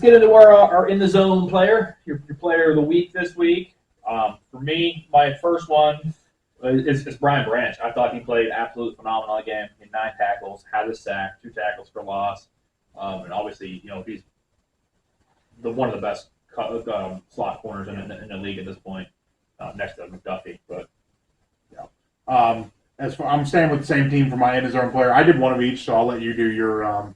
get into our in the zone player, your player of the week this week. For me, my first one is Brian Branch. I thought he played absolutely phenomenal game. He had 9 tackles, had a sack, 2 tackles for loss, and obviously, he's one of the best slot corners in the league at this point, next to McDuffie. But I'm staying with the same team for my in the zone player. I did one of each, so I'll let you do your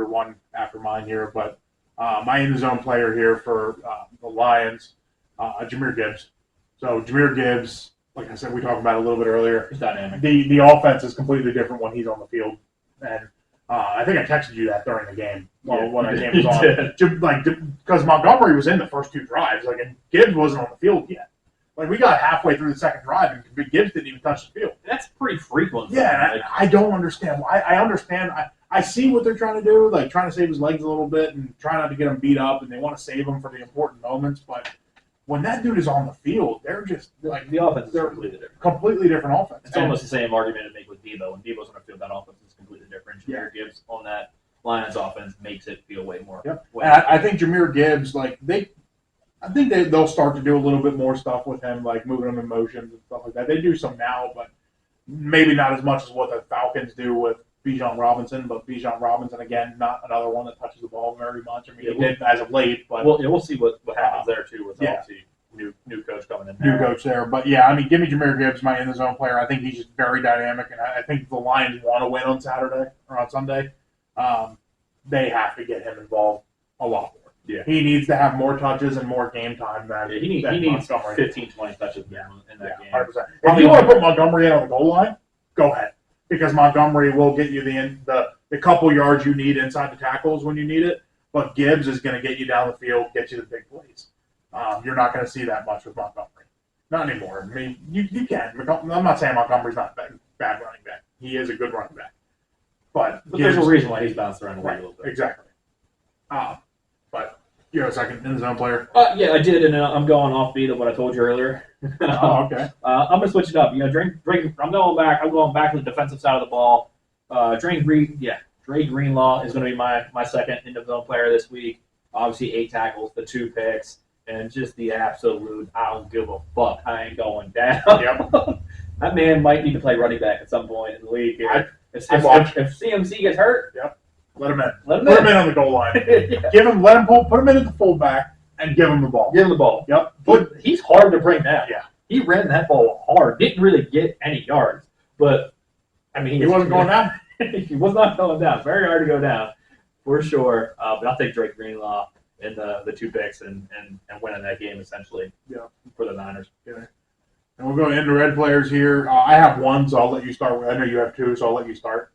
one after mine here. But my in the zone player here for the Lions, Jahmyr Gibbs. So Jahmyr Gibbs, like I said, we talked about it a little bit earlier. It's dynamic. The offense is completely different when he's on the field, and I think I texted you that during the game when the game was on. Because Montgomery was in the first 2 drives, and Gibbs wasn't on the field yet. We got halfway through the second drive, and Gibbs didn't even touch the field. That's pretty frequent. Yeah, I don't understand why. I understand. I see what they're trying to do, trying to save his legs a little bit and try not to get him beat up, and they want to save him for the important moments. But when that dude is on the field, they're just the offense is completely different offense. It's almost the same argument to make with Debo. When Debo's on the field, that offense is completely different. Jahmyr Gibbs on that Lions offense makes it feel way more. Yep. I think Jahmyr Gibbs, I think they'll start to do a little bit more stuff with him, moving him in motions and stuff like that. They do some now, but maybe not as much as what the Falcons do with Bijan Robinson. But Bijan Robinson, again, not another one that touches the ball very much. He did as of late, but we'll see what happens there too with obviously new coach coming in. New coach there, but give me Jahmyr Gibbs, my in the zone player. I think he's just very dynamic, and I think if the Lions want to win on Saturday or on Sunday, they have to get him involved a lot more. Yeah. He needs to have more touches and more game time than he needs 15, 20 touches in that game. 100%. If you want to put Montgomery in on the goal line, go ahead. Because Montgomery will get you the couple yards you need inside the tackles when you need it, but Gibbs is going to get you down the field, get you the big plays. You're not going to see that much with Montgomery. Not anymore. I mean, you can. I'm not saying Montgomery's not a bad running back. He is a good running back. But there's a reason why he's bounced around the league a little bit. Exactly. But you have a second in the zone player? Yeah, I did, and I'm going offbeat of what I told you earlier. Okay. I'm gonna switch it up. Drake. I'm going back to the defensive side of the ball. Dre Greenlaw is going to be my second in the zone player this week. Obviously, 8 tackles, the 2 picks, and just the absolute I don't give a fuck. I ain't going down. Yep. That man might need to play running back at some point in the league here. If CMC gets hurt, yep. Let him in. Put him in on the goal line. Put him in at the fullback and give him the ball. Give him the ball. Yep. But he's hard to bring down. Yeah. He ran that ball hard. Didn't really get any yards. But, he wasn't going down? He was not going down. Very hard to go down, for sure. But I'll take Drake Greenlaw in the 2 picks and winning that game, essentially, for the Niners. Yeah. And we'll go into red players here. I have 1, so I'll let you start. I know you have 2, so I'll let you start.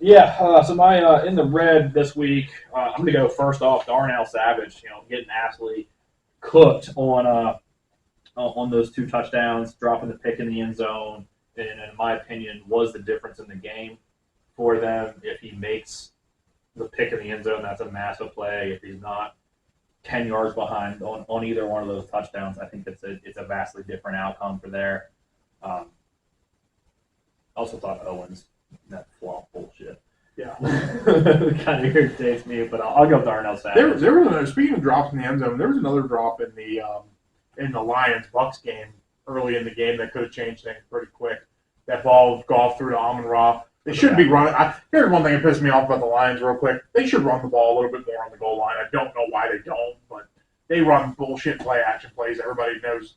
Yeah, so my in the red this week, I'm going to go first off Darnell Savage, getting absolutely cooked on those 2 touchdowns, dropping the pick in the end zone, and in my opinion was the difference in the game for them. If he makes the pick in the end zone, that's a massive play. If he's not 10 yards behind on either one of those touchdowns, I think it's a vastly different outcome for there. Also thought Owens, that flop bullshit. Yeah. Kind of irritates me, but I'll go Darnell Savage. There was speaking of drops in the end zone, there was another drop in the Lions-Bucks game early in the game that could have changed things pretty quick. That ball golfed through to Amon-Ra. They should be running. Here's one thing that pissed me off about the Lions real quick. They should run the ball a little bit more on the goal line. I don't know why they don't, but they run bullshit play-action plays. Everybody knows,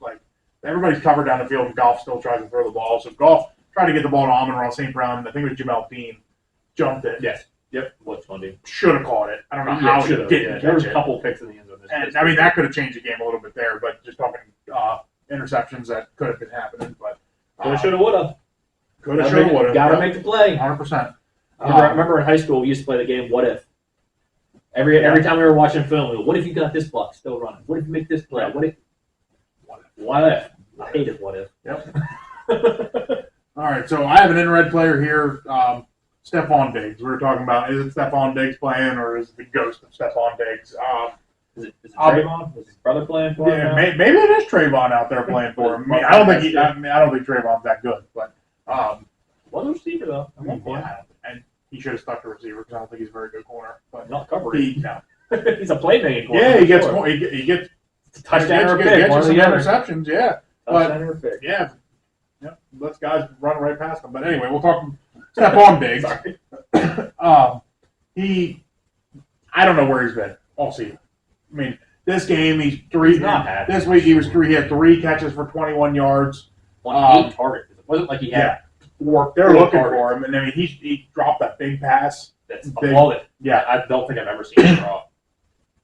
everybody's covered down the field, and Goff still tries to throw the ball. So Goff tried to get the ball to Amon-Ra St. Brown. I think it was Jamel Dean. Jumped it. Yes. Yep. What's funny? Should have caught it. I don't know how he didn't. There was a couple picks in the end zone. And that could have changed the game a little bit there, but just talking interceptions that could have been happening. But coulda, shoulda, woulda. Coulda, shoulda, woulda. Got to make the play. 100%. Remember in high school we used to play the game What If. Every time we were watching film, we go, what if you got this block still running? What if you make this play? What if? I hated What If. Yep. All right, so I have an in-red player here, Stephon Diggs. We were talking about, is it Stephon Diggs playing or is it the ghost of Stephon Diggs? Is it Trayvon? Was his brother playing for him? Yeah, maybe it is Trayvon out there playing for him. I don't think Trayvon's that good, but was a receiver though. And he should have stuck to receiver because I don't think he's a very good corner. But not covering. He's a playmaking quarterback. Yeah, he gets more. He gets touchdown or a pick. Gets One you or some the other. interceptions. Yeah, Touchdown or a pick. yeah. Let's guys run right past him. But anyway, we'll talk. Step on Diggs. I don't know where he's been all season. I mean, this game he's not happy. This week he had 3 catches for 21 yards on 8 targets. It wasn't like he had 4. They're looking for him, and I mean he dropped that big pass. That's a ball that I don't think I've ever seen him drop.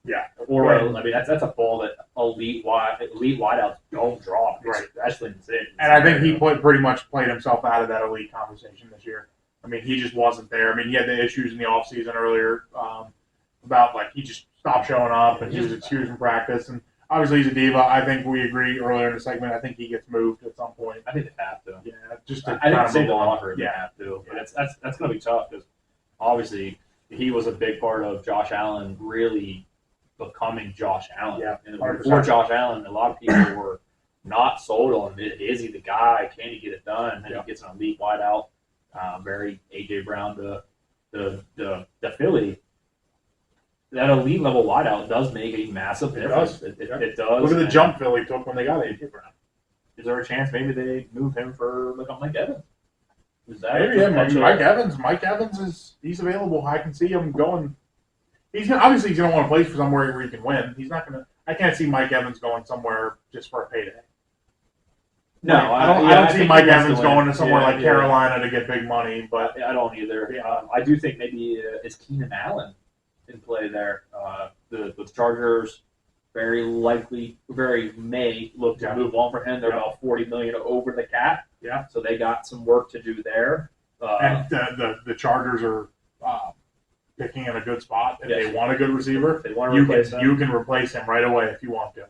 Yeah, or I mean that's a ball that elite wideouts don't drop, right? Especially in the city. And I think he pretty much played himself out of that elite conversation this year. I mean, he just wasn't there. I mean, he had the issues in the offseason earlier about like he just stopped showing up and he was excused from practice. And obviously he's a diva. I think we agreed earlier in the segment. I think he gets moved at some point. I think they have to. Yeah, just to I think save the locker room. They have to. But that's going to be tough because obviously he was a big part of Josh Allen really becoming Josh Allen. Yeah, and before Josh Allen, a lot of people were not sold on him. Is he the guy? Can he get it done? And then he gets an elite wideout, very A.J. Brown the Philly. That elite level wideout does make a massive difference. It does. Look at the jump Philly took when they got A.J. Brown. Is there a chance maybe they move him for like Mike Evans? Maybe Mike Evans he's available. I can see him going. He's gonna want to play for somewhere where he can win. He's not gonna. I can't see Mike Evans going somewhere just for a payday. No, I don't see Mike Evans going to somewhere like Carolina to get big money. But I don't either. I do think maybe it's Keenan Allen in play there. The Chargers very may look to move on for him. They're about $40 million over the cap. Yeah. So they got some work to do there. And the Chargers are picking in a good spot. If they want a good receiver, you can replace him right away if you want to.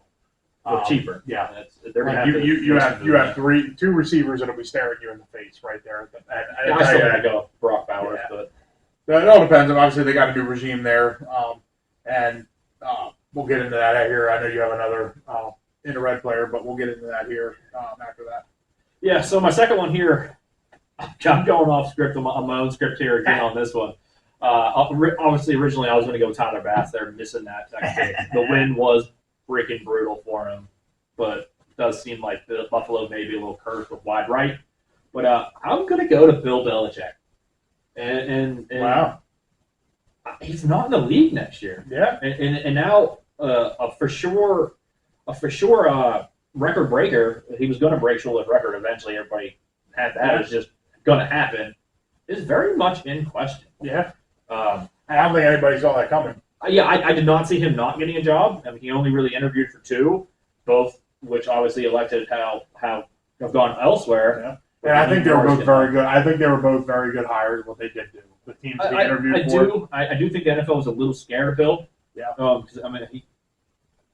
Cheaper. Yeah. You have 2 receivers that'll be staring you in the face right there. I still gotta go Brock Bowers, but it all depends. Obviously, they got a new regime there, and we'll get into that here. I know you have another Inter-Red player, but we'll get into that here after that. Yeah. So my second one here, I'm going off script on my own script here again on this one. Obviously, originally I was going to go Tyler Bass there, missing that. The win was freaking brutal for him, but it does seem like the Buffalo may be a little cursed with wide right. But I'm going to go to Bill Belichick, and wow, he's not in the league next year. Yeah, and now a for sure record breaker. He was going to break Shula's record eventually. Everybody had that. It was just going to happen. Is very much in question. Yeah. I don't think anybody saw that coming. I did not see him not getting a job. I mean, he only really interviewed for 2, both which obviously elected have gone elsewhere. Yeah. And I think they were both very good. I think they were both very good hires. What they did do, the teams he interviewed for. I do think the NFL was a little scared of Bill. Yeah. Because I mean,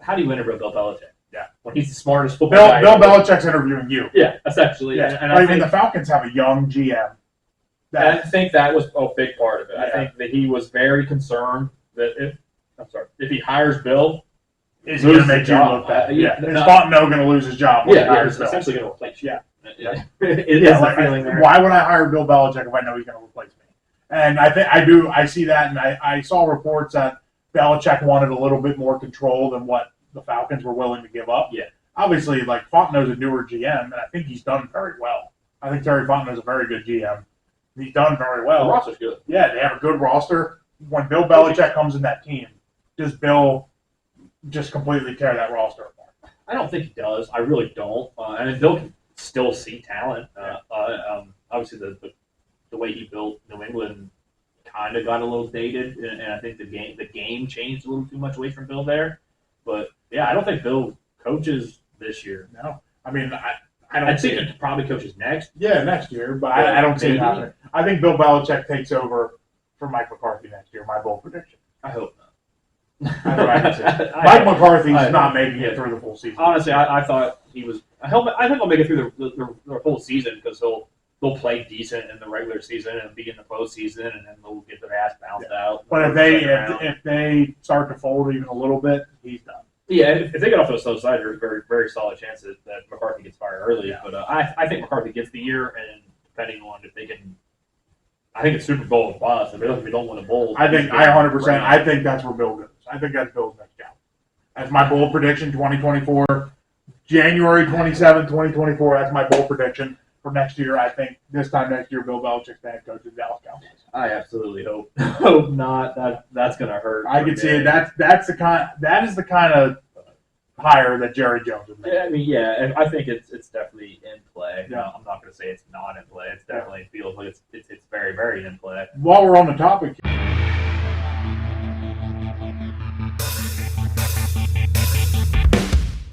how do you interview Bill Belichick? Yeah. When he's the smartest football guy. Bill Belichick's interviewing you. Yeah, essentially. Yeah. And I mean, the Falcons have a young GM. I think that was a big part of it. Yeah. I think that he was very concerned that if he hires Bill, is he going to make you look bad? Is Fontenot going to lose his job? He's essentially going to replace you. Yeah. It is the feeling there. Why would I hire Bill Belichick if I know he's going to replace me? And I see that, and I saw reports that Belichick wanted a little bit more control than what the Falcons were willing to give up. Yeah. Obviously, like Fontenot's a newer GM, and I think he's done very well. I think Terry Fontenot's a very good GM. He's done very well. The roster's good. Yeah, they have a good roster. When Bill Belichick comes in that team, does Bill just completely tear that roster apart? I don't think he does. I really don't. I mean, Bill can still see talent. Obviously, the way he built New England kind of got a little dated, and I think the game changed a little too much away from Bill there. But yeah, I don't think Bill coaches this year. No, I mean I think he probably coaches next. Yeah, next year, but I don't see it happening. I think Bill Belichick takes over for Mike McCarthy next year. My bold prediction. I hope not. That's what I can say. Mike McCarthy's not making it through the full season. Honestly, I thought he was. I think he'll make it through the whole season because they'll play decent in the regular season and be in the postseason, and then they'll get their ass bounced out. But if they start to fold even a little bit, he's done. Yeah, if they get off to a slow side, there's a very, very solid chance that McCarthy gets fired early. Yeah. But I think McCarthy gets the year, and depending on if they can, I think it's Super Bowl or bust. If they don't win a bowl, I think 100%. I think that's where Bill goes. Cowboys. I think that's Bill's next job. That's my bold prediction, 2024. January 27, 2024, that's my bold prediction for next year. I think this time next year, Bill Belichick's the head coach of the Dallas Cowboys. I absolutely hope not. That's gonna hurt. I can see it. That is the kind of hire that Jerry Jones would make. Yeah, I mean, yeah, and I think it's definitely in play. Yeah. No, I'm not gonna say it's not in play. It definitely feels like it's very, very in play. While we're on the topic,